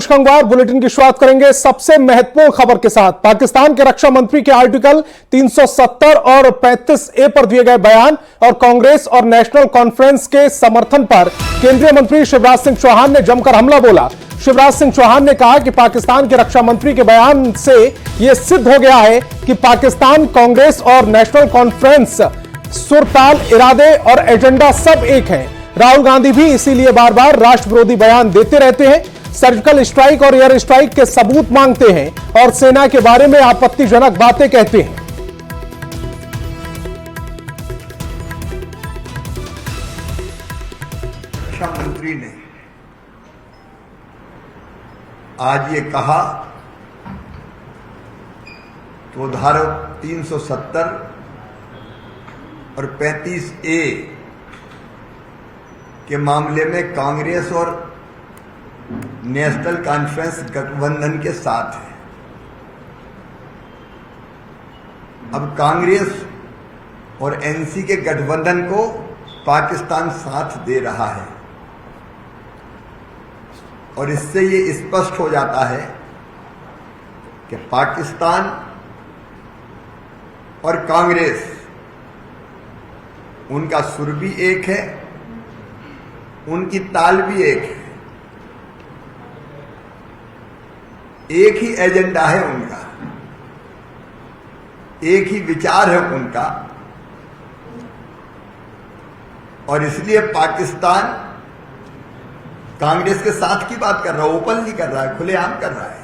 कंगवार bulletin की शुरुआत करेंगे सबसे महत्वपूर्ण खबर के साथ। पाकिस्तान के रक्षा मंत्री के आर्टिकल 370 और 35A पर दिए गए बयान और कांग्रेस और नेशनल कॉन्फ्रेंस के समर्थन पर केंद्रीय मंत्री शिवराज सिंह चौहान ने जमकर हमला बोला। शिवराज सिंह चौहान ने कहा कि पाकिस्तान के रक्षा मंत्री के बयान से यह सिद्ध हो गया है कि पाकिस्तान, कांग्रेस और नेशनल कॉन्फ्रेंस सुरताल, इरादे और एजेंडा सब एक है। राहुल गांधी भी इसीलिए बार बार राष्ट्र विरोधी बयान देते रहते हैं, सर्जिकल स्ट्राइक और एयर स्ट्राइक के सबूत मांगते हैं और सेना के बारे में आपत्तिजनक बातें कहते हैं। रक्षा मंत्री ने आज ये कहा तो धारा 370 और 35A के मामले में कांग्रेस और नेशनल कॉन्फ्रेंस गठबंधन के साथ है। अब कांग्रेस और एनसी के गठबंधन को पाकिस्तान साथ दे रहा है और इससे ये स्पष्ट हो जाता है कि पाकिस्तान और कांग्रेस, उनका सुर भी एक है, उनकी ताल भी एक है, एक ही एजेंडा है उनका, एक ही विचार है उनका। और इसलिए पाकिस्तान कांग्रेस के साथ की बात कर रहा है, ओपनली कर रहा है, खुलेआम कर रहा है।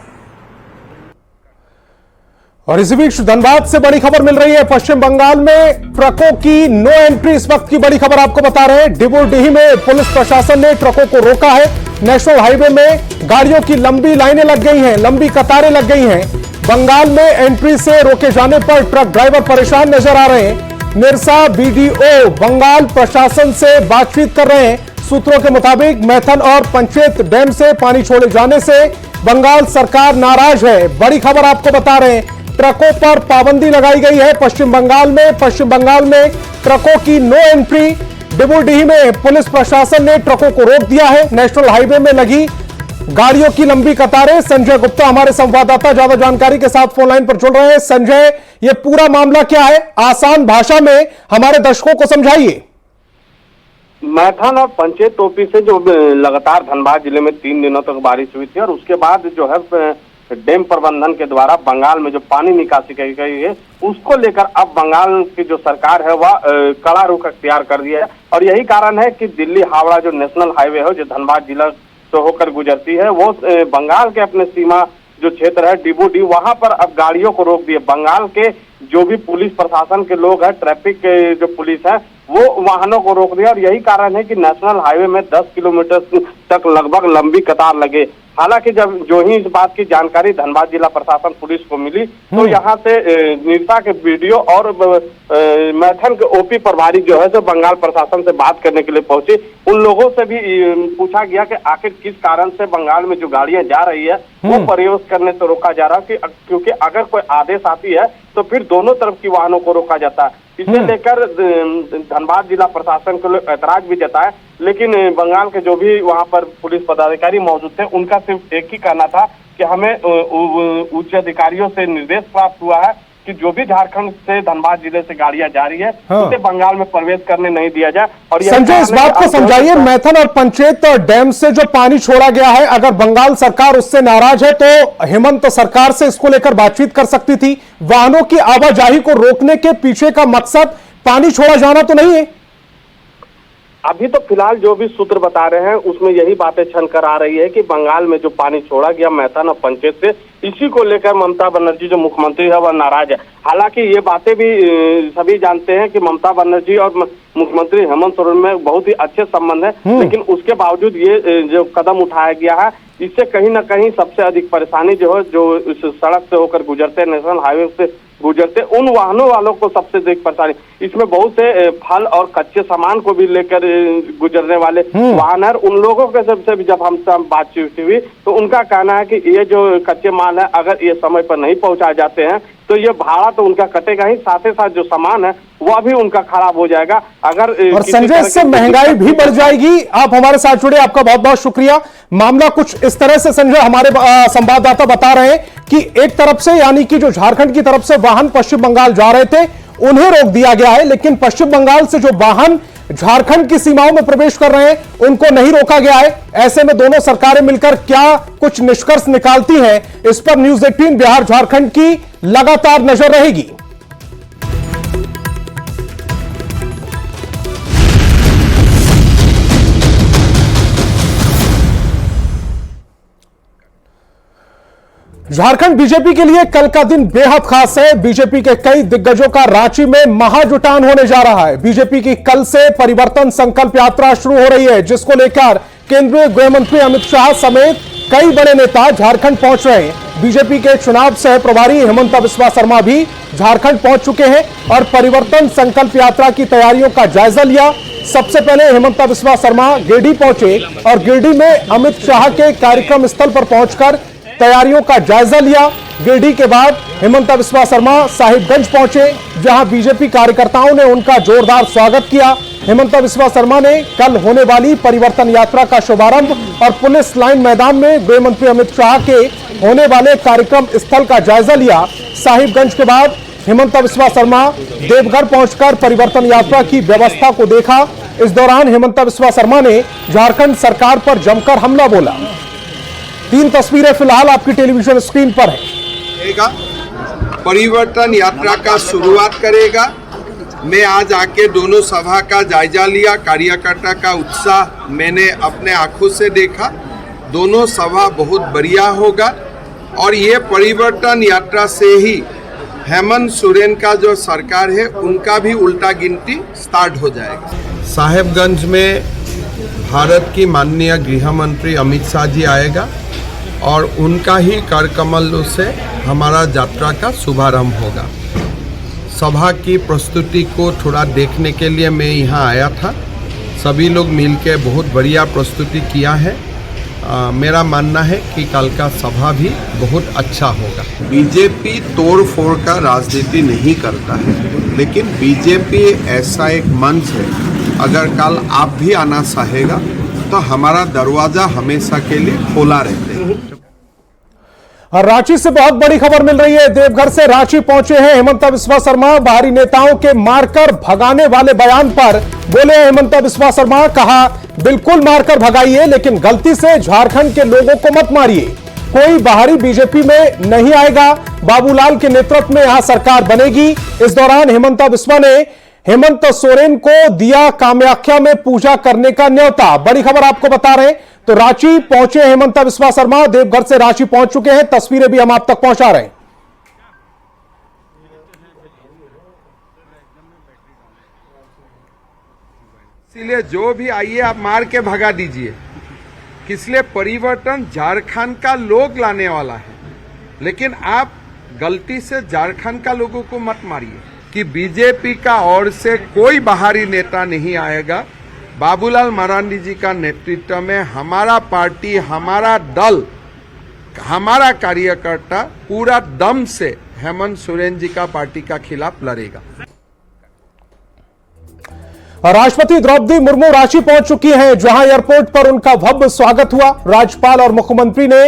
और इसी बीच धनबाद से बड़ी खबर मिल रही है। पश्चिम बंगाल में ट्रकों की नो एंट्री इस वक्त की बड़ी खबर आपको बता रहे हैं। डिबोडीह में पुलिस प्रशासन ने ट्रकों को रोका है। नेशनल हाईवे में गाड़ियों की लंबी लाइनें लग गई हैं, लंबी कतारें लग गई हैं। बंगाल में एंट्री से रोके जाने पर ट्रक ड्राइवर परेशान नजर आ रहे हैं। निरसा बीडीओ बंगाल प्रशासन से बातचीत कर रहे हैं। सूत्रों के मुताबिक मैथन और पंचेत डैम से पानी छोड़े जाने से बंगाल सरकार नाराज है। बड़ी खबर आपको बता रहे हैं, ट्रकों पर पाबंदी लगाई गई है पश्चिम बंगाल में ट्रकों की नो एंट्री। डिबोडीह में पुलिस प्रशासन ने ट्रकों को रोक दिया है। नेशनल हाईवे में लगी गाड़ियों की लंबी कतारें। संजय गुप्ता हमारे संवाददाता ज्यादा जानकारी के साथ फोन लाइन पर जुड़ रहे हैं। संजय, ये पूरा मामला क्या है, आसान भाषा में हमारे दर्शकों को समझाइए। मैथन और पंचेत टोपी से जो लगातार धनबाद जिले में 3 दिनों तक बारिश हुई थी और उसके बाद जो है डैम प्रबंधन के द्वारा बंगाल में जो पानी निकासी की गई है उसको लेकर अब बंगाल की जो सरकार है वह कड़ा रुख अख्तियार कर दिया है। और यही कारण है कि दिल्ली हावड़ा जो नेशनल हाईवे है जो धनबाद जिला से होकर गुजरती है वो बंगाल के अपने सीमा जो क्षेत्र है डिबोडी, वहां पर अब गाड़ियों को रोक दिए। बंगाल के जो भी पुलिस प्रशासन के लोग हैं, ट्रैफिक के जो पुलिस है, वो वाहनों को रोक दिया और यही कारण है कि नेशनल हाईवे में 10 किलोमीटर तक लगभग लंबी कतार लगे। हालांकि जब जो ही इस बात की जानकारी धनबाद जिला प्रशासन पुलिस को मिली तो यहाँ से निरसा के वीडियो और मैथन के ओपी प्रभारी जो है जो बंगाल प्रशासन से बात करने के लिए पहुंचे। उन लोगों से भी पूछा गया कि आखिर किस कारण से बंगाल में जो गाड़ियां जा रही है वो प्रवेश करने से रोका जा रहा है, क्योंकि अगर कोई आदेश आती है तो फिर दोनों तरफ की वाहनों को रोका जाता है। इसे लेकर धनबाद जिला प्रशासन को ऐतराज भी जताया, लेकिन बंगाल के जो भी वहां पर पुलिस पदाधिकारी मौजूद थे उनका सिर्फ एक ही कहना था कि हमें उच्च अधिकारियों से निर्देश प्राप्त हुआ है कि जो भी झारखंड से धनबाद जिले से गाड़ियां जा रही है उसे बंगाल में प्रवेश करने नहीं दिया जाए। और संजय, इस बात को समझाइए, मैथन और पंचेत डैम से जो पानी छोड़ा गया है, अगर बंगाल सरकार उससे नाराज है तो हेमंत सरकार से इसको लेकर बातचीत कर सकती थी। वाहनों की आवाजाही को रोकने के पीछे का मकसद पानी छोड़ा जाना तो नहीं है। अभी तो फिलहाल जो भी सूत्र बता रहे हैं उसमें यही बातें छन कर आ रही है कि बंगाल में जो पानी छोड़ा गया मैथन और पंचेत से, इसी को लेकर ममता बनर्जी जो मुख्यमंत्री है वह नाराज है। हालांकि ये बातें भी सभी जानते हैं कि ममता बनर्जी और मुख्यमंत्री हेमंत सोरेन में बहुत ही अच्छे संबंध है, लेकिन उसके बावजूद ये जो कदम उठाया गया है इससे कहीं ना कहीं सबसे अधिक परेशानी जो है जो इस सड़क से होकर गुजरते, नेशनल हाईवे से गुजरते, उन वाहनों वालों को सबसे अधिक परेशानी। इसमें बहुत से फल और कच्चे सामान को भी लेकर गुजरने वाले वाहन है। उन लोगों के सबसे भी जब हमसे बातचीत हुई तो उनका कहना है कि ये जो कच्चे माल है अगर ये समय पर नहीं पहुंचाए जाते हैं तो ये भाड़ा तो उनका कटेगा ही, साथ ही साथ जो सामान है वह भी उनका खराब हो जाएगा। अगर और संजय, इससे महंगाई भी बढ़ जाएगी। आप हमारे साथ जुड़े, आपका बहुत बहुत शुक्रिया। मामला कुछ इस तरह से संजय, हमारे संवाददाता बता रहे हैं कि एक तरफ से यानी कि जो झारखंड की तरफ से वाहन पश्चिम बंगाल जा रहे थे उन्हें रोक दिया गया है, लेकिन पश्चिम बंगाल से जो वाहन झारखंड की सीमाओं में प्रवेश कर रहे हैं उनको नहीं रोका गया है। ऐसे में दोनों सरकारें मिलकर क्या कुछ निष्कर्ष निकालती हैं, इस पर न्यूज 18 बिहार झारखंड की लगातार नजर रहेगी। झारखंड बीजेपी के लिए कल का दिन बेहद खास है। बीजेपी के कई दिग्गजों का रांची में महाजुटान होने जा रहा है। बीजेपी की कल से परिवर्तन संकल्प यात्रा शुरू हो रही है, जिसको लेकर केंद्रीय गृह मंत्री अमित शाह समेत कई बड़े नेता झारखंड पहुंच रहे हैं। बीजेपी के चुनाव सह प्रभारी हेमंत बिस्वा शर्मा भी झारखंड पहुंच चुके हैं और परिवर्तन संकल्प यात्रा की तैयारियों का जायजा लिया। सबसे पहले हेमंत बिस्वा शर्मा गिरिडीह पहुंचे और गिरिडीह में अमित शाह के कार्यक्रम स्थल पर पहुंचकर तैयारियों का जायजा लिया। गिरिडीह के बाद हेमंत बिस्वा शर्मा साहिबगंज पहुंचे, जहां बीजेपी कार्यकर्ताओं ने उनका जोरदार स्वागत किया। हेमंत बिस्वा शर्मा ने कल होने वाली परिवर्तन यात्रा का शुभारंभ और पुलिस लाइन मैदान में गृह मंत्री अमित शाह के होने वाले कार्यक्रम स्थल का जायजा लिया। साहिबगंज के बाद हेमंत बिस्वा शर्मा देवघर पहुंचकर परिवर्तन यात्रा की व्यवस्था को देखा। इस दौरान हेमंत बिस्वा शर्मा ने झारखंड सरकार पर जमकर हमला बोला। 3 तस्वीरें फिलहाल आपकी टेलीविजन स्क्रीन पर है। परिवर्तन यात्रा का शुरुआत करेगा। मैं आज आके दोनों सभा का जायजा लिया, कार्यकर्ता का उत्साह मैंने अपने आंखों से देखा। दोनों सभा बहुत बढ़िया होगा और ये परिवर्तन यात्रा से ही हेमंत सोरेन का जो सरकार है उनका भी उल्टा गिनती स्टार्ट हो जाएगा। साहेबगंज में भारत की माननीय गृह मंत्री अमित शाह जी आएगा और उनका ही कर कमलों से हमारा यात्रा का शुभारंभ होगा। सभा की प्रस्तुति को थोड़ा देखने के लिए मैं यहाँ आया था। सभी लोग मिलकर बहुत बढ़िया प्रस्तुति किया है। मेरा मानना है कि कल का सभा भी बहुत अच्छा होगा। बीजेपी तोड़ फोड़ का राजनीति नहीं करता है, लेकिन बीजेपी ऐसा एक मंच है, अगर कल आप भी आना चाहेगा तो हमारा दरवाजा हमेशा के लिए खोला रहता है। और रांची से बहुत बड़ी खबर मिल रही है। देवघर से रांची पहुंचे हैं हेमंत बिस्वा शर्मा। बाहरी नेताओं के मारकर भगाने वाले बयान पर बोले हेमंत बिस्वा शर्मा, कहा बिल्कुल मारकर भगाइए, लेकिन गलती से झारखंड के लोगों को मत मारिए। कोई बाहरी बीजेपी में नहीं आएगा। बाबूलाल के नेतृत्व में यहां सरकार बनेगी। इस दौरान हेमंत बिस्वा ने हेमंत सोरेन को दिया कामाख्या में पूजा करने का न्योता। बड़ी खबर आपको बता रहे हैं। तो रांची पहुंचे हेमंत बिस्वा शर्मा, देवघर से रांची पहुंच चुके हैं। तस्वीरें भी हम आप तक पहुंचा रहे हैं। इसीलिए जो भी आइए आप मार के भगा दीजिए। किसलिए? परिवर्तन झारखंड का लोग लाने वाला है, लेकिन आप गलती से झारखंड का लोगों को मत मारिए। कि बीजेपी का ओर से कोई बाहरी नेता नहीं आएगा। बाबूलाल मरांडी जी का नेतृत्व में हमारा पार्टी, हमारा दल, हमारा कार्यकर्ता पूरा दम से हेमंत सोरेन जी का पार्टी का खिलाफ लड़ेगा। राष्ट्रपति द्रौपदी मुर्मू रांची पहुंच चुकी हैं, जहां एयरपोर्ट पर उनका भव्य स्वागत हुआ। राज्यपाल और मुख्यमंत्री ने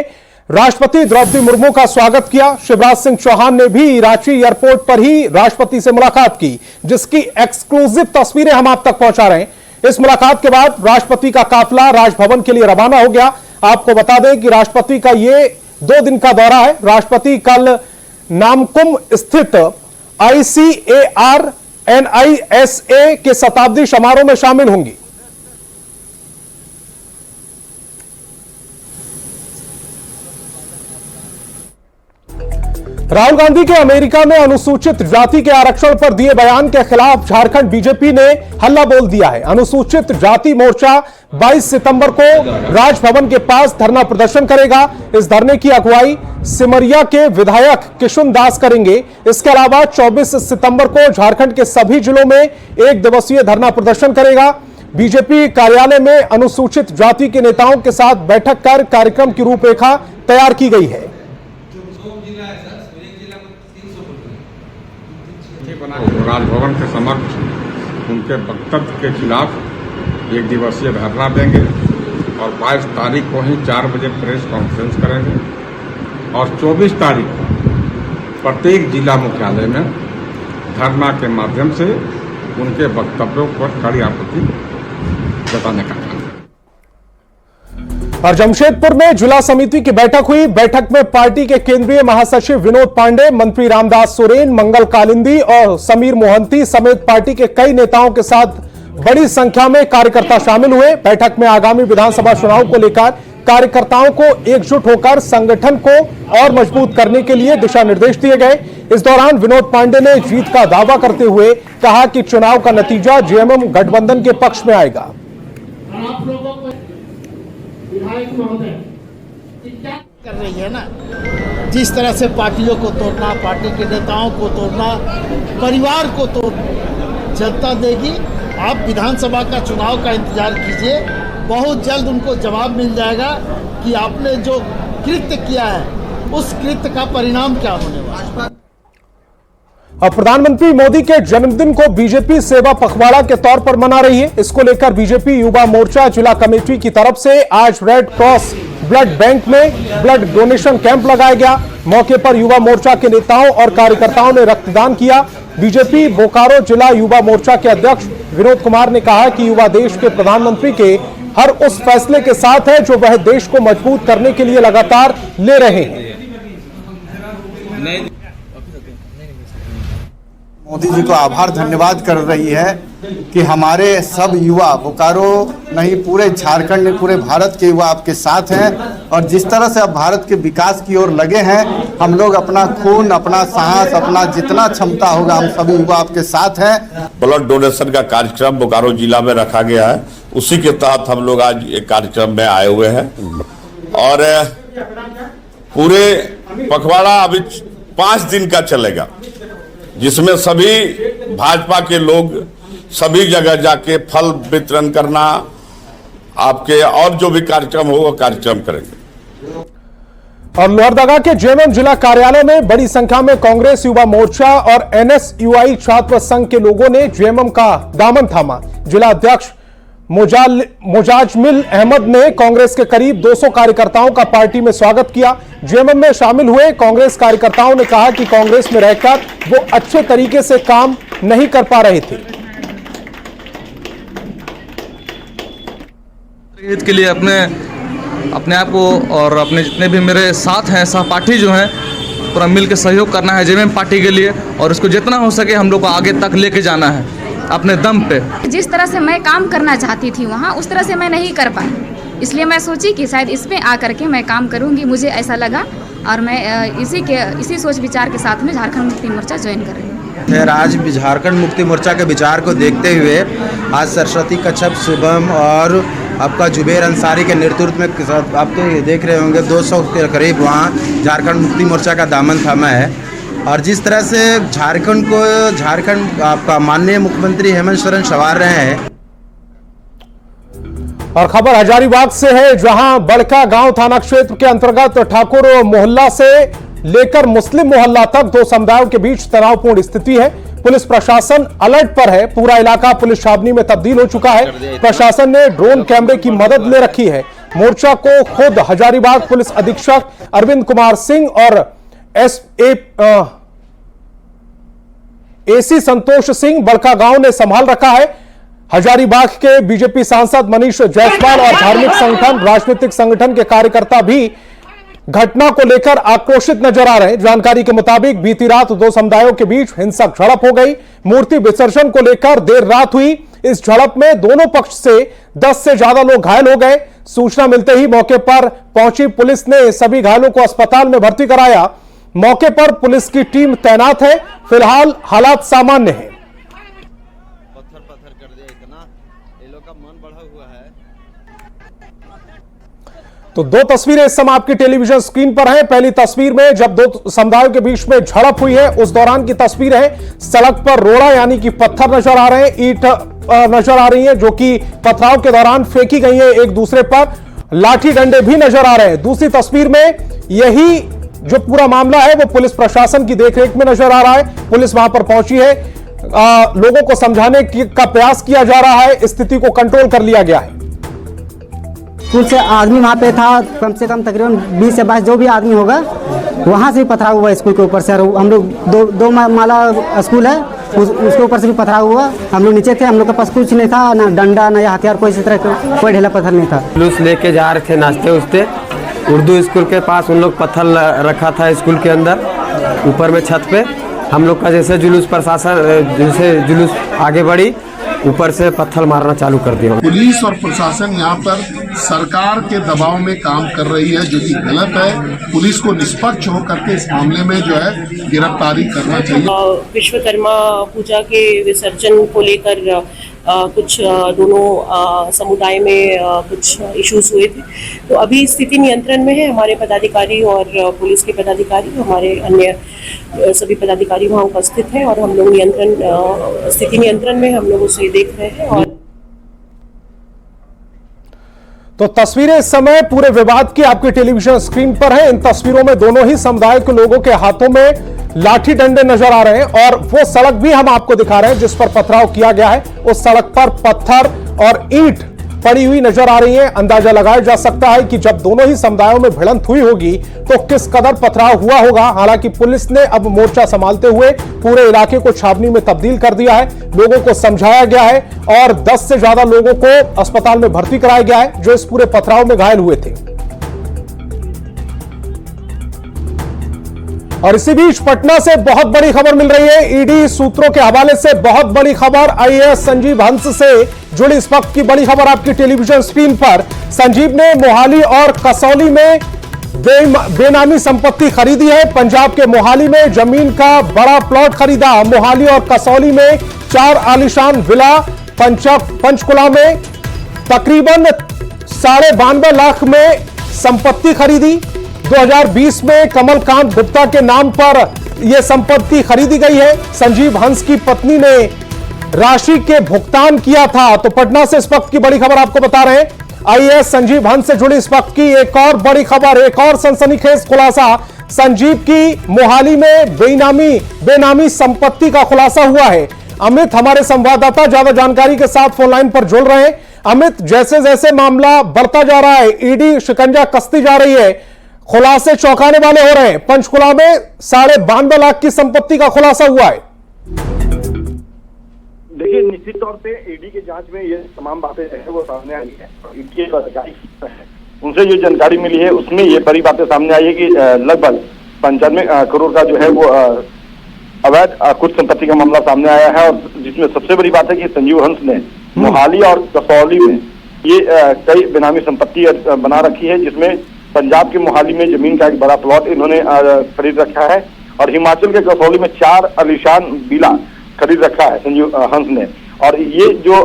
राष्ट्रपति द्रौपदी मुर्मू का स्वागत किया। शिवराज सिंह चौहान ने भी रांची एयरपोर्ट पर ही राष्ट्रपति से मुलाकात की, जिसकी एक्सक्लूसिव तस्वीरें हम आप तक पहुंचा रहे हैं। इस मुलाकात के बाद राष्ट्रपति का काफिला राजभवन के लिए रवाना हो गया। आपको बता दें कि राष्ट्रपति का ये 2 दिन का दौरा है। राष्ट्रपति कल नामकुम स्थित ICAR NISA के शताब्दी समारोह में शामिल होंगी। राहुल गांधी के अमेरिका में अनुसूचित जाति के आरक्षण पर दिए बयान के खिलाफ झारखंड बीजेपी ने हल्ला बोल दिया है। अनुसूचित जाति मोर्चा 22 सितंबर को राजभवन के पास धरना प्रदर्शन करेगा। इस धरने की अगुवाई सिमरिया के विधायक किशुन दास करेंगे। इसके अलावा 24 सितंबर को झारखंड के सभी जिलों में 1 दिवसीय धरना प्रदर्शन करेगा। बीजेपी कार्यालय में अनुसूचित जाति के नेताओं के साथ बैठक कर कार्यक्रम की रूपरेखा तैयार की गई है। राजभवन के समक्ष उनके वक्तव्य के खिलाफ 1 दिवसीय धरना देंगे और 22 तारीख को ही 4 बजे प्रेस कॉन्फ्रेंस करेंगे और 24 तारीख को प्रत्येक जिला मुख्यालय में धरना के माध्यम से उनके वक्तव्यों पर कड़ी आपत्ति जताने का काम। और जमशेदपुर में जिला समिति की बैठक हुई। बैठक में पार्टी के केंद्रीय महासचिव विनोद पांडे, मंत्री रामदास सोरेन, मंगल कालिंदी और समीर मोहंती समेत पार्टी के कई नेताओं के साथ बड़ी संख्या में कार्यकर्ता शामिल हुए। बैठक में आगामी विधानसभा चुनाव को लेकर कार्यकर्ताओं को एकजुट होकर संगठन को और मजबूत करने के लिए दिशा निर्देश दिए गए। इस दौरान विनोद पांडे ने जीत का दावा करते हुए कहा कि चुनाव का नतीजा जेएमएम गठबंधन के पक्ष में आएगा। आप लोगों को विधायक महोदय कर रही है ना, जिस तरह से पार्टियों को तोड़ना, पार्टी के नेताओं को तोड़ना, परिवार को तोड़ना जनता देगी। आप विधानसभा का चुनाव का इंतजार कीजिए, बहुत जल्द उनको जवाब मिल जाएगा कि आपने जो कृत्य किया है उस कृत्य का परिणाम क्या होने वाला है। अब प्रधानमंत्री मोदी के जन्मदिन को बीजेपी सेवा पखवाड़ा के तौर पर मना रही है। इसको लेकर बीजेपी युवा मोर्चा जिला कमेटी की तरफ से आज रेड क्रॉस ब्लड बैंक में ब्लड डोनेशन कैंप लगाया गया। मौके पर युवा मोर्चा के नेताओं और कार्यकर्ताओं ने रक्तदान किया। बीजेपी बोकारो जिला युवा मोर्चा के अध्यक्ष विनोद कुमार ने कहा कि युवा देश के प्रधानमंत्री के हर उस फैसले के साथ है जो वह देश को मजबूत करने के लिए लगातार ले रहे हैं। मोदी जी को आभार धन्यवाद कर रही है कि हमारे सब युवा बोकारो नहीं पूरे झारखंड में पूरे भारत के युवा आपके साथ हैं और जिस तरह से अब भारत के विकास की ओर लगे हैं, हम लोग अपना खून, अपना साहस, अपना जितना क्षमता होगा हम सभी युवा आपके साथ हैं। ब्लड डोनेशन का कार्यक्रम बोकारो जिला में रखा गया है, उसी के तहत हम लोग आज एक कार्यक्रम में आए हुए हैं और पूरे पखवाड़ा अभी 5 दिन का चलेगा, जिसमें सभी भाजपा के लोग सभी जगह जाके फल वितरण करना, आपके और जो भी कार्यक्रम हो वो कार्यक्रम करेंगे। और लोहरदगा के जेएमएम जिला कार्यालय में बड़ी संख्या में कांग्रेस युवा मोर्चा और एनएसयूआई छात्र संघ के लोगों ने जेएमएम का दामन थामा। जिला अध्यक्ष मोजाजमिल अहमद ने कांग्रेस के करीब 200 कार्यकर्ताओं का पार्टी में स्वागत किया। जेएमएम में शामिल हुए कांग्रेस कार्यकर्ताओं ने कहा कि कांग्रेस में रहकर वो अच्छे तरीके से काम नहीं कर पा रहे थे। हित के लिए अपने आप को और अपने जितने भी मेरे साथ हैं, सहपाठी जो हैं, पूरा मिल के सहयोग करना है जेएमएम पार्टी के लिए और इसको जितना हो सके हम लोग को आगे तक लेके जाना है अपने दम पे। जिस तरह से मैं काम करना चाहती थी वहाँ, उस तरह से मैं नहीं कर पाई, इसलिए मैं सोची कि शायद इसमें आकर के मैं काम करूँगी, मुझे ऐसा लगा और मैं इसी सोच विचार के साथ में झारखंड मुक्ति मोर्चा ज्वाइन कर रही हूँ। खैर आज झारखंड मुक्ति मोर्चा के विचार को देखते हुए आज सरस्वती कच्छप, शुभम और आपका जुबेर अंसारी के नेतृत्व में आप तो देख रहे होंगे 200 के करीब वहाँ झारखंड मुक्ति मोर्चा का दामन थामा है। और जिस तरह से झारखंड आपका माननीय मुख्यमंत्री हेमंत सोरेन संवार रहे हैं। और खबर हजारीबाग से है, जहां बड़का गांव थाना क्षेत्र के अंतर्गत ठाकुर मोहल्ला से लेकर मुस्लिम मोहल्ला तक 2 समुदायों के बीच तनावपूर्ण स्थिति है। पुलिस प्रशासन अलर्ट पर है, पूरा इलाका पुलिस छावनी में तब्दील हो चुका है। प्रशासन ने ड्रोन कैमरे की मदद ले रखी है। मोर्चा को खुद हजारीबाग पुलिस अधीक्षक अरविंद कुमार सिंह और एसी संतोष सिंह बड़का गांव ने संभाल रखा है। हजारीबाग के बीजेपी सांसद मनीष जायसवाल और धार्मिक संगठन, राजनीतिक संगठन के कार्यकर्ता भी घटना को लेकर आक्रोशित नजर आ रहे हैं। जानकारी के मुताबिक बीती रात 2 समुदायों के बीच हिंसक झड़प हो गई। मूर्ति विसर्जन को लेकर देर रात हुई इस झड़प में दोनों पक्ष से 10 से ज्यादा लोग घायल हो गए। सूचना मिलते ही मौके पर पहुंची पुलिस ने सभी घायलों को अस्पताल में भर्ती कराया। मौके पर पुलिस की टीम तैनात है। फिलहाल हालात सामान्य है। पत्थर कर दिया, इतना ये लोग का मन बढ़ा हुआ है। तो 2 तस्वीरें इस समय आपकी टेलीविजन स्क्रीन पर हैं। पहली तस्वीर में जब 2 समुदायों के बीच में झड़प हुई है उस दौरान की तस्वीर है। सड़क पर रोड़ा यानी कि पत्थर नजर आ रहे हैं, ईंट नजर आ रही है जो कि पथराव के दौरान फेंकी गई है एक दूसरे पर। लाठी डंडे भी नजर आ रहे हैं। दूसरी तस्वीर में यही जो पूरा मामला है वो पुलिस प्रशासन की देखरेख में नजर आ रहा है। पुलिस वहां पर पहुंची है, लोगों को समझाने का प्रयास किया जा रहा है, स्थिति को कंट्रोल कर लिया गया है। स्कूल से आदमी वहाँ पे था, कम से कम तकरीबन 20 से 22 जो भी आदमी होगा, वहाँ से भी पथराव हुआ स्कूल के ऊपर से। हम लोग दो माला स्कूल है, उसके ऊपर से भी पथराव हुआ। हम लोग नीचे थे, हम लोग के पास कुछ नहीं था, ना डंडा ना हथियार, कोई इस तरह कोई ढेला पत्थर नहीं था। जुलूस लेके जा रहे थे नाचते उठते, उर्दू स्कूल के पास उन लोग पत्थर रखा था स्कूल के अंदर ऊपर में छत पे। हम लोग का जैसे जुलूस प्रशासन जैसे जुलूस आगे बढ़ी, ऊपर से पत्थर मारना चालू कर दिया। पुलिस और प्रशासन यहाँ पर सरकार के दबाव में काम कर रही है, जो कि गलत है। पुलिस को निष्पक्ष होकर के इस मामले में जो है गिरफ्तारी करना चाहिए। विश्वकर्मा पूजा के विसर्जन को लेकर कुछ दोनों समुदाय में कुछ इश्यूज हुए थे, तो अभी स्थिति नियंत्रण में है। हमारे पदाधिकारी और पुलिस के पदाधिकारी, हमारे अन्य सभी पदाधिकारी वहाँ उपस्थित हैं और हम लोग स्थिति नियंत्रण में हम लोग उसे देख रहे हैं। और तो तस्वीरें इस समय पूरे विवाद की आपकी टेलीविजन स्क्रीन पर है। इन तस्वीरों में दोनों ही समुदाय के लोगों के हाथों में लाठी डंडे नजर आ रहे हैं और वो सड़क भी हम आपको दिखा रहे हैं जिस पर पथराव किया गया है। उस सड़क पर पत्थर और ईंट पड़ी हुई नजर आ रही है। अंदाजा लगाया जा सकता है कि जब दोनों ही समुदायों में भिड़ंत हुई होगी तो किस कदर पथराव हुआ होगा। हालांकि पुलिस ने अब मोर्चा संभालते हुए पूरे इलाके को छावनी में तब्दील कर दिया है। लोगों को समझाया गया है और 10 से ज्यादा लोगों को अस्पताल में भर्ती कराया गया है जो इस पूरे पथराव में घायल हुए थे। और इसी बीच पटना से बहुत बड़ी खबर मिल रही है। ईडी सूत्रों के हवाले से बहुत बड़ी खबर। आईएएस संजीव हंस से जुड़ी इस वक्त की बड़ी खबर आपकी टेलीविजन स्क्रीन पर। संजीव ने मोहाली और कसौली में बेनामी संपत्ति खरीदी है। पंजाब के मोहाली में जमीन का बड़ा प्लॉट खरीदा। मोहाली और कसौली में 4 आलीशान विला। पंचकुला में तकरीबन 92.5 लाख में संपत्ति खरीदी। 2020 में कमलकांत गुप्ता के नाम पर यह संपत्ति खरीदी गई है। संजीव हंस की पत्नी ने राशि के भुगतान किया था। तो पटना से इस वक्त की बड़ी खबर आपको बता रहे हैं। आईएएस संजीव हंस से जुड़ी इस वक्त की एक और बड़ी खबर, एक और सनसनीखेज खुलासा। संजीव की मोहाली में बेनामी संपत्ति का खुलासा हुआ है। अमित हमारे संवाददाता ज्यादा जानकारी के साथ फोन लाइन पर जुड़ रहे हैं। अमित, जैसे जैसे मामला बढ़ता जा रहा है, ईडी शिकंजा कसती जा रही है, खुलासे चौंकाने वाले हो रहे हैं। पंचकुला में 92.5 लाख की संपत्ति का खुलासा हुआ है। देखिए, निश्चित तौर पे ईडी की जांच में ये तमाम बातें है वो सामने आई है। ईडी के अधिकारी उनसे जो जानकारी मिली है उसमें ये बड़ी बातें सामने आई है कि लगभग 95 करोड़ का जो है वो अवैध कुछ संपत्ति का मामला सामने आया है। और जिसमें सबसे बड़ी बात है कि संजीव हंस ने मोहाली और कसौली में ये कई बेनामी संपत्ति बना रखी है, जिसमें पंजाब के मोहाली में जमीन का एक बड़ा प्लॉट इन्होंने खरीद रखा है और हिमाचल के कसौली में 4 आलीशान विला खरीद रखा है संजीव हंस ने। और ये जो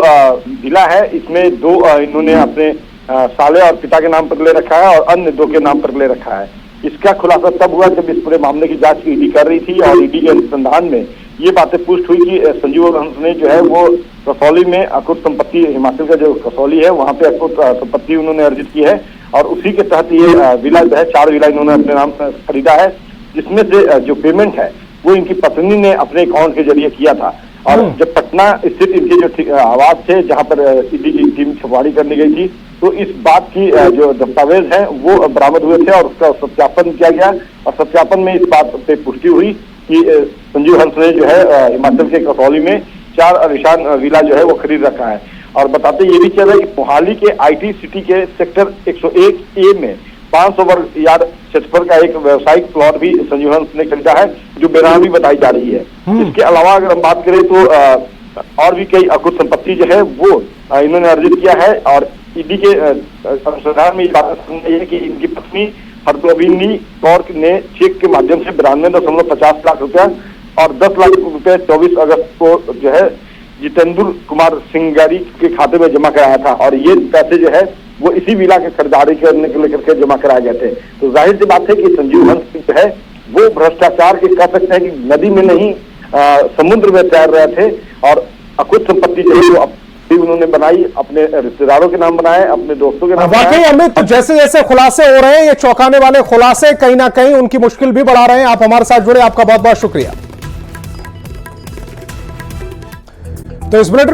विला है इसमें 2 इन्होंने अपने साले और पिता के नाम पर ले रखा है और अन्य 2 के नाम पर ले रखा है। इसका खुलासा तब हुआ जब इस पूरे मामले की जांच ईडी कर रही थी और ईडी के अनुसंधान में ये बातें पुष्ट हुई कि संजीव हंस ने जो है वो कसौली में अकुत संपत्ति, हिमाचल का जो कसौली है वहाँ पे अकुत संपत्ति उन्होंने अर्जित की है और उसी के तहत ये विला जो है 4 विला इन्होंने अपने नाम खरीदा है, जिसमें से जो पेमेंट है वो इनकी पत्नी ने अपने अकाउंट के जरिए किया था। और जब पटना स्थित इनके जो आवास थे जहाँ पर ईडी की टीम छुपाई करने गई थी, तो इस बात की जो दस्तावेज हैं वो बरामद हुए थे और उसका सत्यापन किया गया और सत्यापन में इस बात पे पुष्टि हुई कि संजीव हंस ने जो है हिमाचल के कसौली में 4 आलीशान विला जो है वो खरीद रखा है। और बताते ये भी चल रहा है कि मोहाली के आईटी सिटी के सेक्टर 101A में 500 वर्ग यार्ड क्षेत्रफल का एक व्यावसायिक प्लॉट भी संजीव हंस ने खरीदा है जो बेनामी बताई जा रही है। इसके अलावा अगर हम बात करें तो और भी कई अकुत संपत्ति जो है वो इन्होंने अर्जित किया है। और ईडी के अनुसंधान में ये बात है कि इनकी पत्नी हरगोविंदी कौर ने चेक के माध्यम से 92.50 लाख रुपया और 10 लाख रुपए 24 अगस्त को जो है जितेंद्र कुमार सिंगारी के खाते में जमा कराया था और ये पैसे जो है वो इसी विला के खरीदारी करने के लेकर के जमा कराए गए थे। तो जाहिर सी बात है कि संजीव हंस जो है वो भ्रष्टाचार के कह सकते हैं कि नदी में नहीं समुद्र में तैर रहे थे और अकुत संपत्ति जो है वो उन्होंने बनाई, अपने रिश्तेदारों के नाम बनाए, अपने दोस्तों के नाम बनाए। वाकई अमित, जैसे जैसे खुलासे हो रहे हैं ये चौंकाने वाले खुलासे कहीं ना कहीं उनकी मुश्किल भी बढ़ा रहे हैं। आप हमारे साथ जुड़े, आपका बहुत बहुत शुक्रिया। तो इस बुलेटिन